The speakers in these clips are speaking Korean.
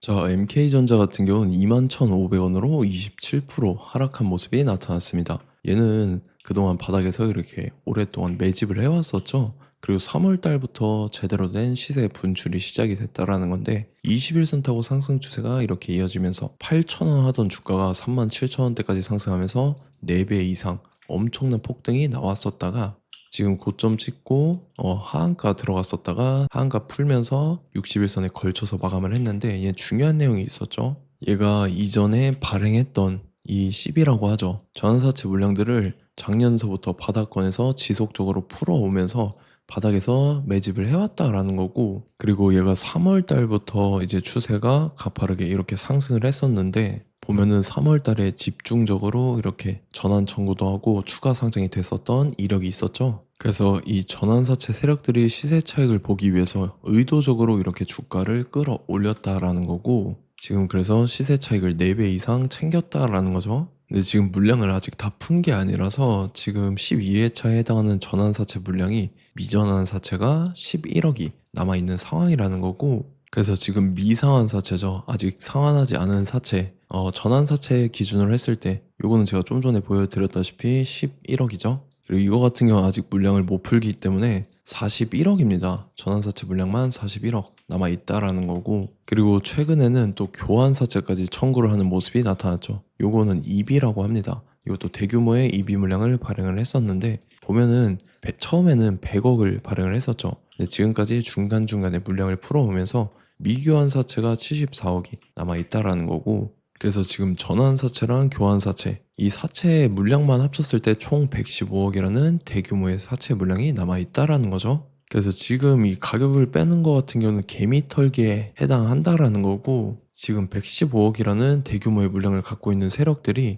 자, MK전자 같은 경우는 21,500원으로 27% 하락한 모습이 나타났습니다. 얘는 그동안 바닥에서 이렇게 오랫동안 매집을 해왔었죠. 그리고 3월 달부터 제대로 된 시세 분출이 시작이 됐다라는 건데 21선 타고 상승 추세가 이렇게 이어지면서 8,000원 하던 주가가 37,000원대까지 상승하면서 4배 이상 엄청난 폭등이 나왔었다가 지금 고점 찍고 하한가 들어갔었다가 하한가 풀면서 61선에 걸쳐서 마감을 했는데 얘 중요한 내용이 있었죠. 얘가 이전에 발행했던 이 CB라고 하죠. 전환사채 물량들을 작년서부터 바닥권에서 지속적으로 풀어오면서 바닥에서 매집을 해왔다라는 거고, 그리고 얘가 3월 달부터 이제 추세가 가파르게 이렇게 상승을 했었는데 보면은 3월 달에 집중적으로 이렇게 전환 청구도 하고 추가 상장이 됐었던 이력이 있었죠. 그래서 이 전환사채 세력들이 시세 차익을 보기 위해서 의도적으로 이렇게 주가를 끌어올렸다라는 거고, 지금 그래서 시세 차익을 4배 이상 챙겼다라는 거죠. 근데 지금 물량을 아직 다 푼 게 아니라서 지금 12회차에 해당하는 전환사채 물량이 미전환 사채가 11억이 남아있는 상황이라는 거고, 그래서 지금 미상환 사채죠. 아직 상환하지 않은 사채, 전환 사채 기준으로 했을 때 요거는 제가 좀 전에 보여드렸다시피 11억이죠. 그리고 이거 같은 경우는 아직 물량을 못 풀기 때문에 41억입니다. 전환사채 물량만 41억 남아있다라는 거고, 그리고 최근에는 또 교환사채까지 청구를 하는 모습이 나타났죠. 요거는 EB라고 합니다. 이것도 대규모의 EB 물량을 발행을 했었는데 보면은 처음에는 100억을 발행을 했었죠. 근데 지금까지 중간중간에 물량을 풀어오면서 미교환사채가 74억이 남아있다라는 거고, 그래서 지금 전환사채랑 교환사채 이 사채의 물량만 합쳤을 때 총 115억이라는 대규모의 사채 물량이 남아있다라는 거죠. 그래서 지금 이 가격을 빼는 것 같은 경우는 개미 털기에 해당한다라는 거고, 지금 115억이라는 대규모의 물량을 갖고 있는 세력들이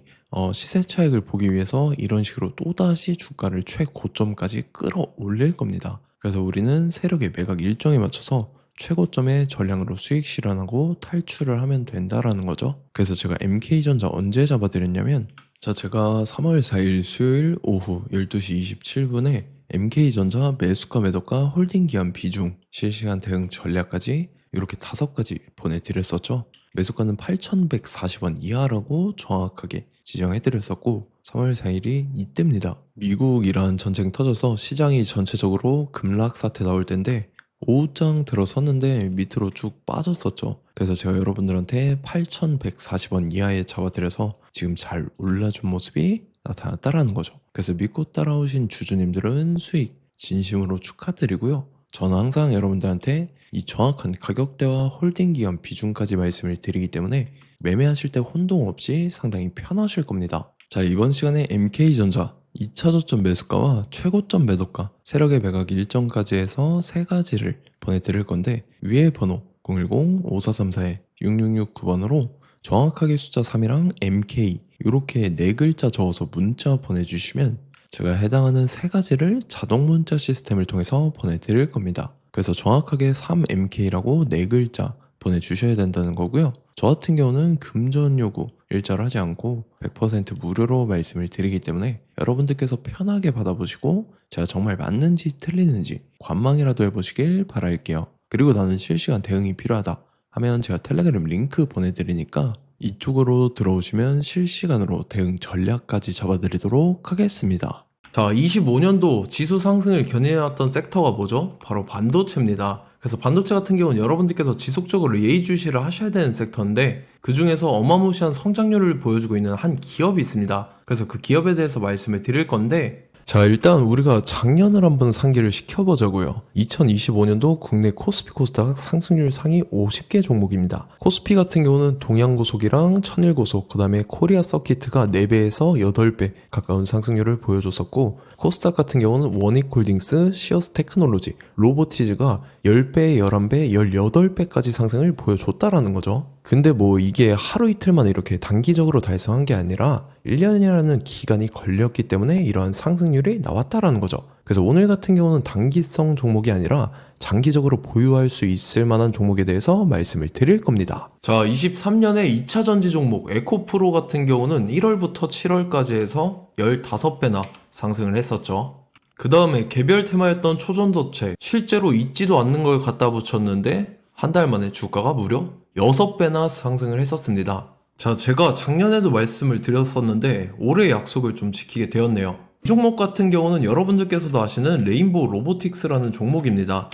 시세 차익을 보기 위해서 이런 식으로 또다시 주가를 최고점까지 끌어올릴 겁니다. 그래서 우리는 세력의 매각 일정에 맞춰서 최고점의 전량으로 수익 실현하고 탈출을 하면 된다라는 거죠. 그래서 제가 MK전자 언제 잡아드렸냐면, 자, 제가 3월 4일 수요일 오후 12시 27분에 MK전자 매수가 매도가 홀딩 기한 비중 실시간 대응 전략까지 이렇게 5가지 보내드렸었죠. 매수가는 8,140원 이하라고 정확하게 지정해드렸었고, 3월 4일이 이때입니다. 미국이란 전쟁 터져서 시장이 전체적으로 급락 사태 나올 텐데 오후장 들어섰는데 밑으로 쭉 빠졌었죠. 그래서 제가 여러분들한테 8,140원 이하에 잡아드려서 지금 잘 올라준 모습이 나타났다라는 거죠. 그래서 믿고 따라오신 주주님들은 수익 진심으로 축하드리고요. 저는 항상 여러분들한테 이 정확한 가격대와 홀딩 기간 비중까지 말씀을 드리기 때문에 매매하실 때 혼동 없이 상당히 편하실 겁니다. 자, 이번 시간에 MK전자 2차 저점 매수가와 최고점 매도가, 세력의 매각 일정까지 해서 3가지를 보내드릴 건데, 위에 번호 010-5434-6669번으로 정확하게 숫자 3이랑 MK 이렇게 4글자 적어서 문자 보내주시면 제가 해당하는 3가지를 자동 문자 시스템을 통해서 보내드릴 겁니다. 그래서 정확하게 3MK라고 4글자 보내주셔야 된다는 거고요. 저 같은 경우는 금전 요구 일자를 하지 않고 100% 무료로 말씀을 드리기 때문에 여러분들께서 편하게 받아보시고 제가 정말 맞는지 틀리는지 관망이라도 해보시길 바랄게요. 그리고 나는 실시간 대응이 필요하다 하면 제가 텔레그램 링크 보내드리니까 이쪽으로 들어오시면 실시간으로 대응 전략까지 잡아드리도록 하겠습니다. 자, 25년도 지수 상승을 견인해왔던 섹터가 뭐죠? 바로 반도체입니다. 그래서 반도체 같은 경우는 여러분들께서 지속적으로 예의주시를 하셔야 되는 섹터인데, 그 중에서 어마무시한 성장률을 보여주고 있는 한 기업이 있습니다. 그래서 그 기업에 대해서 말씀을 드릴 건데, 자, 일단 우리가 작년을 한번 상기를 시켜보자고요. 2025년도 국내 코스피 코스닥 상승률 상위 50개 종목입니다. 코스피 같은 경우는 동양고속이랑 천일고속, 그 다음에 코리아 서키트가 4배에서 8배 가까운 상승률을 보여줬었고, 코스닥 같은 경우는 원익홀딩스, 시어스 테크놀로지, 로보티즈가 10배, 11배, 18배까지 상승을 보여줬다라는 거죠. 근데 뭐 이게 하루 이틀만 이렇게 단기적으로 달성한 게 아니라 1년이라는 기간이 걸렸기 때문에 이러한 상승률이 나왔다라는 거죠. 그래서 오늘 같은 경우는 단기성 종목이 아니라 장기적으로 보유할 수 있을 만한 종목에 대해서 말씀을 드릴 겁니다. 자, 23년에 2차 전지 종목 에코프로 같은 경우는 1월부터 7월까지 해서 15배나 상승을 했었죠. 그 다음에 개별 테마였던 초전도체, 실제로 있지도 않는 걸 갖다 붙였는데 한 달 만에 주가가 무려 6배나 상승을 했었습니다. 자, 제가 작년에도 말씀을 드렸었는데 올해 약속을 좀 지키게 되었네요. 이 종목 같은 경우는 여러분들께서도 아시는 레인보우 로보틱스라는 종목입니다.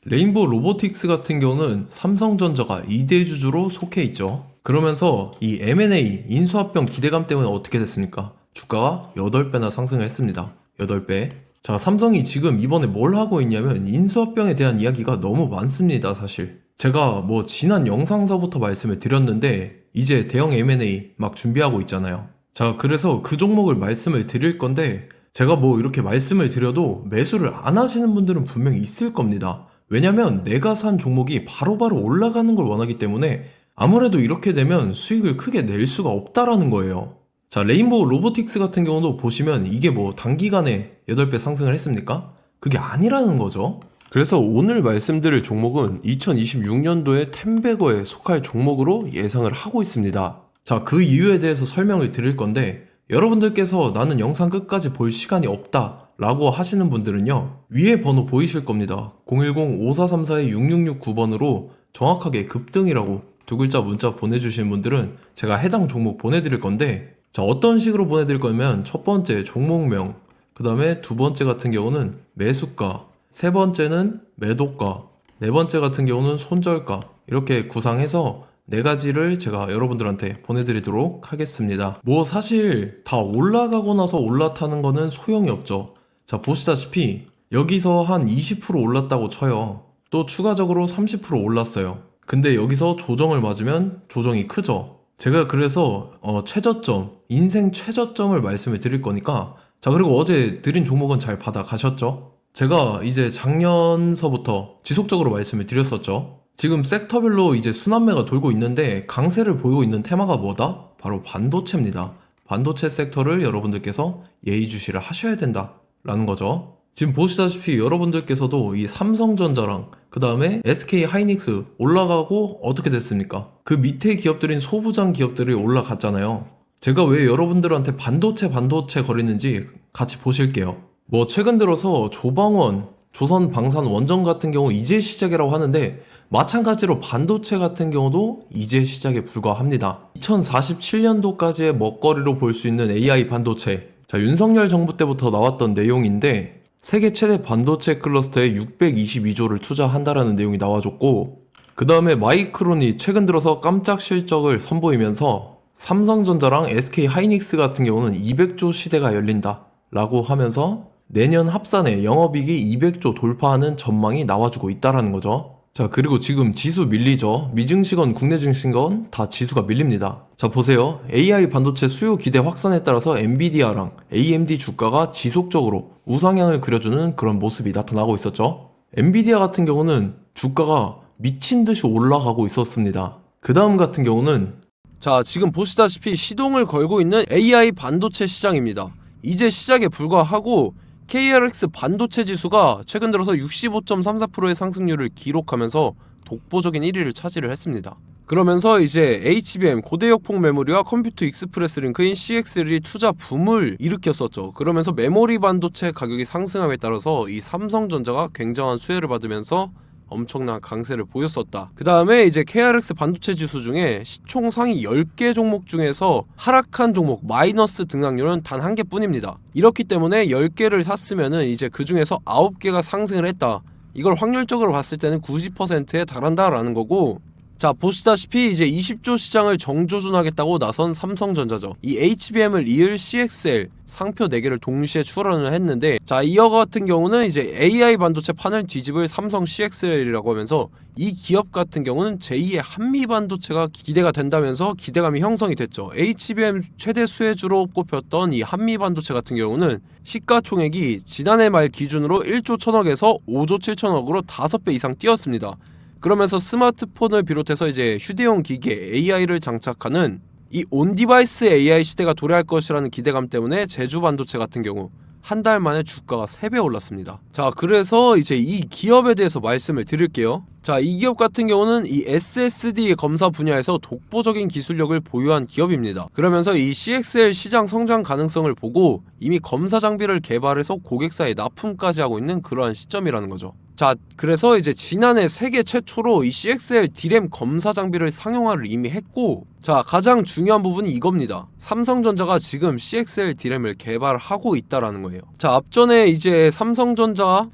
레인보우 로보틱스 같은 경우는 삼성전자가 2대 주주로 속해 있죠. 그러면서 이 M&A 인수합병 기대감 때문에 어떻게 됐습니까? 주가가 8배나 상승을 했습니다. 8배. 자, 삼성이 지금 이번에 뭘 하고 있냐면 인수합병에 대한 이야기가 너무 많습니다, 사실. 제가 뭐 지난 영상서부터 말씀을 드렸는데 이제 대형 M&A 막 준비하고 있잖아요. 자, 그래서 그 종목을 말씀을 드릴 건데 제가 뭐 이렇게 말씀을 드려도 매수를 안 하시는 분들은 분명히 있을 겁니다. 왜냐면 내가 산 종목이 바로바로 올라가는 걸 원하기 때문에 아무래도 이렇게 되면 수익을 크게 낼 수가 없다라는 거예요. 자, 레인보우 로보틱스 같은 경우도 보시면 이게 뭐 단기간에 8배 상승을 했습니까? 그게 아니라는 거죠. 그래서 오늘 말씀드릴 종목은 2026년도에 템베거에 속할 종목으로 예상을 하고 있습니다. 자, 그 이유에 대해서 설명을 드릴 건데 여러분들께서 나는 영상 끝까지 볼 시간이 없다 라고 하시는 분들은요, 위에 번호 보이실 겁니다. 010-5434-6669번으로 정확하게 급등이라고 두 글자 문자 보내주시는 분들은 제가 해당 종목 보내드릴 건데, 자, 어떤 식으로 보내드릴 거냐면 첫 번째 종목명, 그 다음에 두 번째 같은 경우는 매수가, 세 번째는 매도가, 네 번째 같은 경우는 손절가, 이렇게 구상해서 네 가지를 제가 여러분들한테 보내드리도록 하겠습니다. 뭐 사실 다 올라가고 나서 올라타는 거는 소용이 없죠. 자, 보시다시피 여기서 한 20% 올랐다고 쳐요. 또 추가적으로 30% 올랐어요. 근데 여기서 조정을 맞으면 조정이 크죠. 제가 그래서 최저점, 인생 최저점을 말씀을 드릴 거니까, 자, 그리고 어제 드린 종목은 잘 받아가셨죠? 제가 이제 작년서부터 지속적으로 말씀을 드렸었죠. 지금 섹터별로 이제 순환매가 돌고 있는데 강세를 보이고 있는 테마가 뭐다? 바로 반도체입니다. 반도체 섹터를 여러분들께서 예의주시를 하셔야 된다라는 거죠. 지금 보시다시피 여러분들께서도 이 삼성전자랑 그 다음에 SK하이닉스 올라가고 어떻게 됐습니까? 그 밑에 기업들인 소부장 기업들이 올라갔잖아요. 제가 왜 여러분들한테 반도체 거리는지 같이 보실게요. 뭐 최근 들어서 조방원, 조선방산 원전 같은 경우 이제 시작이라고 하는데 마찬가지로 반도체 같은 경우도 이제 시작에 불과합니다. 2047년도까지의 먹거리로 볼 수 있는 AI 반도체. 자, 윤석열 정부 때부터 나왔던 내용인데 세계 최대 반도체 클러스터에 622조를 투자한다라는 내용이 나와줬고, 그 다음에 마이크론이 최근 들어서 깜짝 실적을 선보이면서 삼성전자랑 SK하이닉스 같은 경우는 200조 시대가 열린다 라고 하면서 내년 합산에 영업이익이 200조 돌파하는 전망이 나와주고 있다라는 거죠. 자, 그리고 지금 지수 밀리죠. 미증시건 국내 증시건 다 지수가 밀립니다. 자, 보세요. AI 반도체 수요 기대 확산에 따라서 엔비디아랑 AMD 주가가 지속적으로 우상향을 그려주는 그런 모습이 나타나고 있었죠. 엔비디아 같은 경우는 주가가 미친 듯이 올라가고 있었습니다. 그 다음 같은 경우는, 자, 지금 보시다시피 시동을 걸고 있는 AI 반도체 시장입니다. 이제 시작에 불과하고 KRX 반도체 지수가 최근 들어서 65.34%의 상승률을 기록하면서 독보적인 1위를 차지를 했습니다. 그러면서 이제 HBM 고대역폭 메모리와 컴퓨터 익스프레스 링크인 CXL이 투자 붐을 일으켰었죠. 그러면서 메모리 반도체 가격이 상승함에 따라서 이 삼성전자가 굉장한 수혜를 받으면서 엄청난 강세를 보였었다. 그 다음에 이제 KRX 반도체 지수 중에 시총 상위 10개 종목 중에서 하락한 종목 마이너스 등락률은 단 한 개뿐입니다. 이렇기 때문에 10개를 샀으면은 이제 그 중에서 9개가 상승을 했다. 이걸 확률적으로 봤을 때는 90%에 달한다라는 거고, 자, 보시다시피 이제 20조 시장을 정조준하겠다고 나선 삼성전자죠. 이 HBM을 이을 CXL 상표 4개를 동시에 출원을 했는데, 자, 이어 같은 경우는 이제 AI 반도체 판을 뒤집을 삼성 CXL이라고 하면서 이 기업 같은 경우는 제2의 한미 반도체가 기대가 된다면서 기대감이 형성이 됐죠. HBM 최대 수혜주로 꼽혔던 이 한미 반도체 같은 경우는 시가총액이 지난해 말 기준으로 1조 1000억에서 5조 7천억으로 5배 이상 뛰었습니다. 그러면서 스마트폰을 비롯해서 이제 휴대용 기기에 AI를 장착하는 이 온디바이스 AI 시대가 도래할 것이라는 기대감 때문에 제주 반도체 같은 경우 한 달 만에 주가가 3배 올랐습니다. 자, 그래서 이제 이 기업에 대해서 말씀을 드릴게요. 자, 이 기업 같은 경우는 이 SSD 검사 분야에서 독보적인 기술력을 보유한 기업입니다. 그러면서 이 CXL 시장 성장 가능성을 보고 이미 검사 장비를 개발해서 고객사에 납품까지 하고 있는 그러한 시점이라는 거죠. 자, 그래서 이제 지난해 세계 최초로 이 CXL D램 검사 장비를 상용화를 이미 했고, 자, 가장 중요한 부분이 이겁니다. 삼성전자가 지금 CXL D램을 개발하고 있다라는 거예요. 자, 앞전에 이제 삼성전자가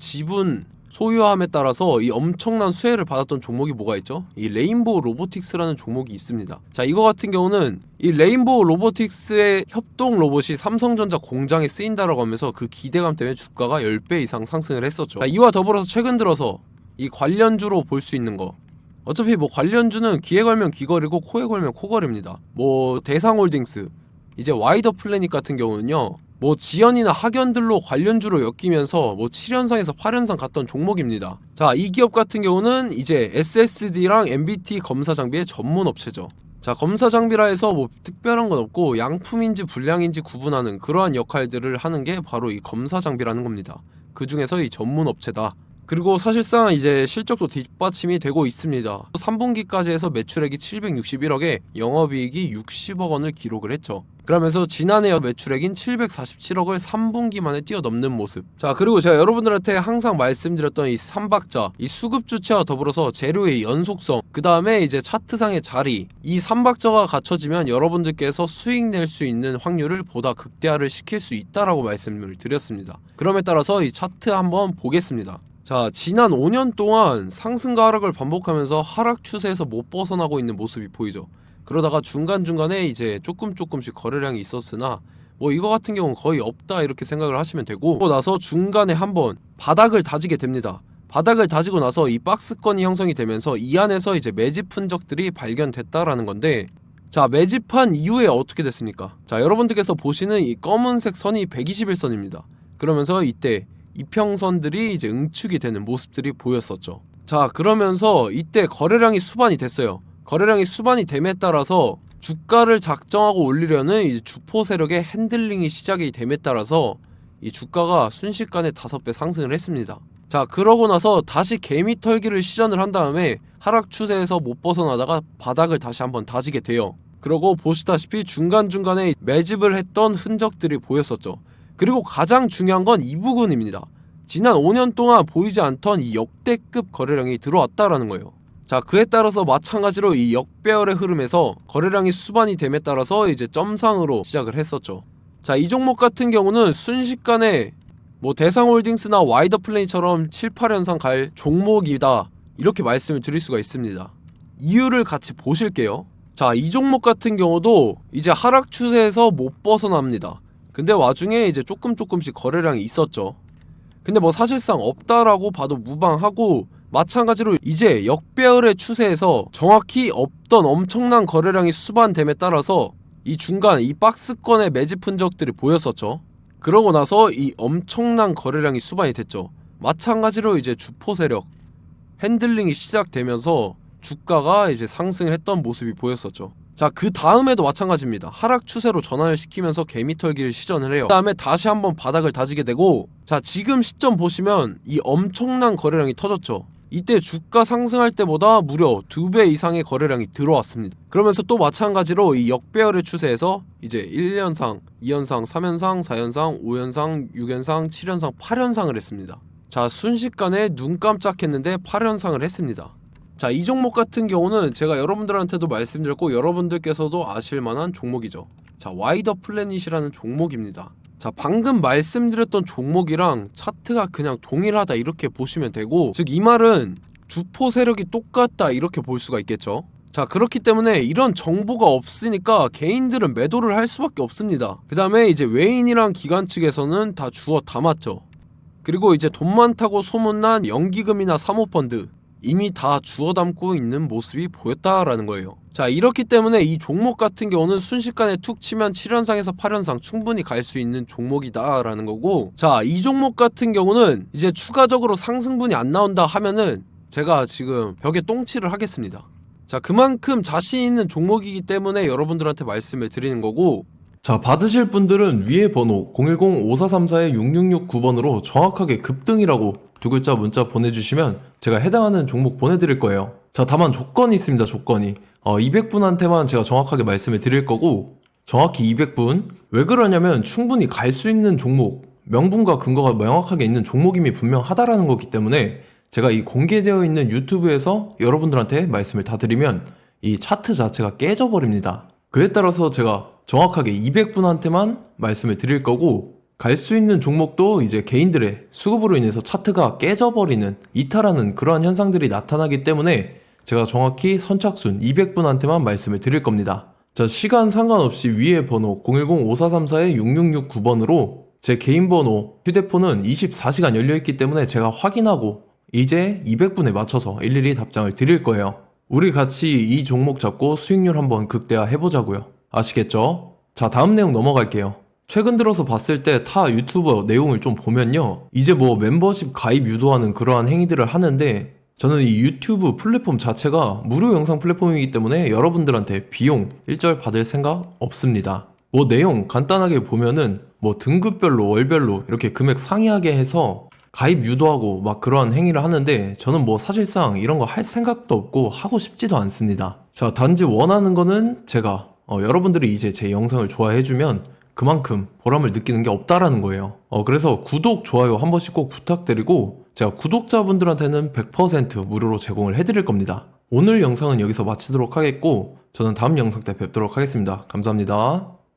지분 소유함에 따라서 이 엄청난 수혜를 받았던 종목이 뭐가 있죠? 이 레인보우 로보틱스라는 종목이 있습니다. 자, 이거 같은 경우는 이 레인보우 로보틱스의 협동 로봇이 삼성전자 공장에 쓰인다라고 하면서 그 기대감 때문에 주가가 10배 이상 상승을 했었죠. 자, 이와 더불어서 최근 들어서 이 관련주로 볼 수 있는 거, 어차피 뭐 관련주는 귀에 걸면 귀걸이고 코에 걸면 코걸입니다. 뭐 대상홀딩스, 이제 와이더 플래닛 같은 경우는요, 뭐 지연이나 학연들로 관련주로 엮이면서 뭐 7연상에서 8연상 갔던 종목입니다. 자, 이 기업 같은 경우는 이제 SSD랑 MBT 검사 장비의 전문 업체죠. 자, 검사 장비라 해서 뭐 특별한 건 없고 양품인지 불량인지 구분하는 그러한 역할들을 하는 게 바로 이 검사 장비라는 겁니다. 그 중에서 이 전문 업체다. 그리고 사실상 이제 실적도 뒷받침이 되고 있습니다. 3분기까지 해서 매출액이 761억에 영업이익이 60억 원을 기록을 했죠. 그러면서 지난해 매출액인 747억을 3분기 만에 뛰어넘는 모습. 자, 그리고 제가 여러분들한테 항상 말씀드렸던 이 3박자, 이 수급 주체와 더불어서 재료의 연속성, 그 다음에 이제 차트상의 자리, 이 3박자가 갖춰지면 여러분들께서 수익 낼 수 있는 확률을 보다 극대화를 시킬 수 있다라고 말씀을 드렸습니다. 그럼에 따라서 이 차트 한번 보겠습니다. 자, 지난 5년 동안 상승과 하락을 반복하면서 하락 추세에서 못 벗어나고 있는 모습이 보이죠. 그러다가 중간중간에 이제 조금씩 거래량이 있었으나 뭐 이거 같은 경우는 거의 없다 이렇게 생각을 하시면 되고, 그러고 나서 중간에 한번 바닥을 다지게 됩니다. 바닥을 다지고 나서 이 박스권이 형성이 되면서 이 안에서 이제 매집 흔적들이 발견됐다라는 건데, 자, 매집한 이후에 어떻게 됐습니까? 자, 여러분들께서 보시는 이 검은색 선이 121선입니다. 그러면서 이때 이평선들이 이제 응축이 되는 모습들이 보였었죠. 자, 그러면서 이때 거래량이 수반이 됐어요. 거래량이 수반이 됨에 따라서 주가를 작정하고 올리려는 이제 주포 세력의 핸들링이 시작이 됨에 따라서 이 주가가 순식간에 5배 상승을 했습니다. 자, 그러고 나서 다시 개미 털기를 시전을 한 다음에 하락 추세에서 못 벗어나다가 바닥을 다시 한번 다지게 돼요. 그러고 보시다시피 중간중간에 매집을 했던 흔적들이 보였었죠. 그리고 가장 중요한 건 이 부분입니다. 지난 5년 동안 보이지 않던 이 역대급 거래량이 들어왔다라는 거예요. 자, 그에 따라서 마찬가지로 이 역배열의 흐름에서 거래량이 수반이 됨에 따라서 이제 점상으로 시작을 했었죠. 자, 이 종목 같은 경우는 순식간에 뭐 대상홀딩스나 와이더 플레이처럼 7, 8연상 갈 종목이다 이렇게 말씀을 드릴 수가 있습니다. 이유를 같이 보실게요. 자, 이 종목 같은 경우도 이제 하락 추세에서 못 벗어납니다. 근데 와중에 이제 조금씩 거래량이 있었죠. 근데 뭐 사실상 없다라고 봐도 무방하고, 마찬가지로 이제 역배열의 추세에서 정확히 없던 엄청난 거래량이 수반됨에 따라서 이 중간 이 박스권의 매집 흔적들이 보였었죠. 그러고 나서 이 엄청난 거래량이 수반이 됐죠. 마찬가지로 이제 주포 세력 핸들링이 시작되면서 주가가 이제 상승을 했던 모습이 보였었죠. 자, 그 다음에도 마찬가지입니다. 하락 추세로 전환을 시키면서 개미털기를 시전을 해요. 그 다음에 다시 한번 바닥을 다지게 되고, 자, 지금 시점 보시면 이 엄청난 거래량이 터졌죠. 이때 주가 상승할 때보다 무려 2배 이상의 거래량이 들어왔습니다. 그러면서 또 마찬가지로 이 역배열의 추세에서 이제 1연상, 2연상, 3연상, 4연상, 5연상, 6연상, 7연상, 8연상을 했습니다. 자, 순식간에 눈 깜짝했는데 8연상을 했습니다. 자, 이 종목 같은 경우는 제가 여러분들한테도 말씀드렸고 여러분들께서도 아실만한 종목이죠. 자, 와이더 플래닛이라는 종목입니다. 자, 방금 말씀드렸던 종목이랑 차트가 그냥 동일하다 이렇게 보시면 되고, 즉 이 말은 주포 세력이 똑같다 이렇게 볼 수가 있겠죠. 자, 그렇기 때문에 이런 정보가 없으니까 개인들은 매도를 할 수밖에 없습니다. 그 다음에 이제 외인이랑 기관 측에서는 다 주워 담았죠. 그리고 이제 돈 많다고 소문난 연기금이나 사모펀드 이미 다 주워 담고 있는 모습이 보였다라는 거예요. 자, 이렇기 때문에 이 종목 같은 경우는 순식간에 툭 치면 7연상에서 8연상 충분히 갈 수 있는 종목이다 라는 거고, 자, 이 종목 같은 경우는 이제 추가적으로 상승분이 안 나온다 하면은 제가 지금 벽에 똥칠을 하겠습니다. 자, 그만큼 자신 있는 종목이기 때문에 여러분들한테 말씀을 드리는 거고, 자, 받으실 분들은 위에 번호 010-5434-6669번으로 정확하게 급등이라고 두 글자 문자 보내주시면 제가 해당하는 종목 보내드릴 거예요. 자, 다만 조건이 있습니다. 조건이 200분한테만 제가 정확하게 말씀을 드릴 거고, 정확히 200분. 왜 그러냐면 충분히 갈 수 있는 종목 명분과 근거가 명확하게 있는 종목임이 분명하다라는 거기 때문에 제가 이 공개되어 있는 유튜브에서 여러분들한테 말씀을 다 드리면 이 차트 자체가 깨져버립니다. 그에 따라서 제가 정확하게 200분한테만 말씀을 드릴 거고, 갈 수 있는 종목도 이제 개인들의 수급으로 인해서 차트가 깨져버리는, 이탈하는 그러한 현상들이 나타나기 때문에 제가 정확히 선착순 200분한테만 말씀을 드릴 겁니다. 자, 시간 상관없이 위에 번호 010-5434-6669번으로 제 개인 번호, 휴대폰은 24시간 열려있기 때문에 제가 확인하고 이제 200분에 맞춰서 일일이 답장을 드릴 거예요. 우리 같이 이 종목 잡고 수익률 한번 극대화 해보자고요. 아시겠죠? 자, 다음 내용 넘어갈게요. 최근 들어서 봤을 때 타 유튜버 내용을 좀 보면요, 이제 뭐 멤버십 가입 유도하는 그러한 행위들을 하는데, 저는 이 유튜브 플랫폼 자체가 무료 영상 플랫폼이기 때문에 여러분들한테 비용 일절 받을 생각 없습니다. 뭐 내용 간단하게 보면은 뭐 등급별로 월별로 이렇게 금액 상이하게 해서 가입 유도하고 막 그러한 행위를 하는데, 저는 뭐 사실상 이런 거 할 생각도 없고 하고 싶지도 않습니다. 자, 단지 원하는 거는 제가 여러분들이 이제 제 영상을 좋아해주면 그만큼 보람을 느끼는 게 없다라는 거예요. 그래서 구독, 좋아요 한 번씩 꼭 부탁드리고, 제가 구독자분들한테는 100% 무료로 제공을 해드릴 겁니다. 오늘 영상은 여기서 마치도록 하겠고, 저는 다음 영상 때 뵙도록 하겠습니다. 감사합니다.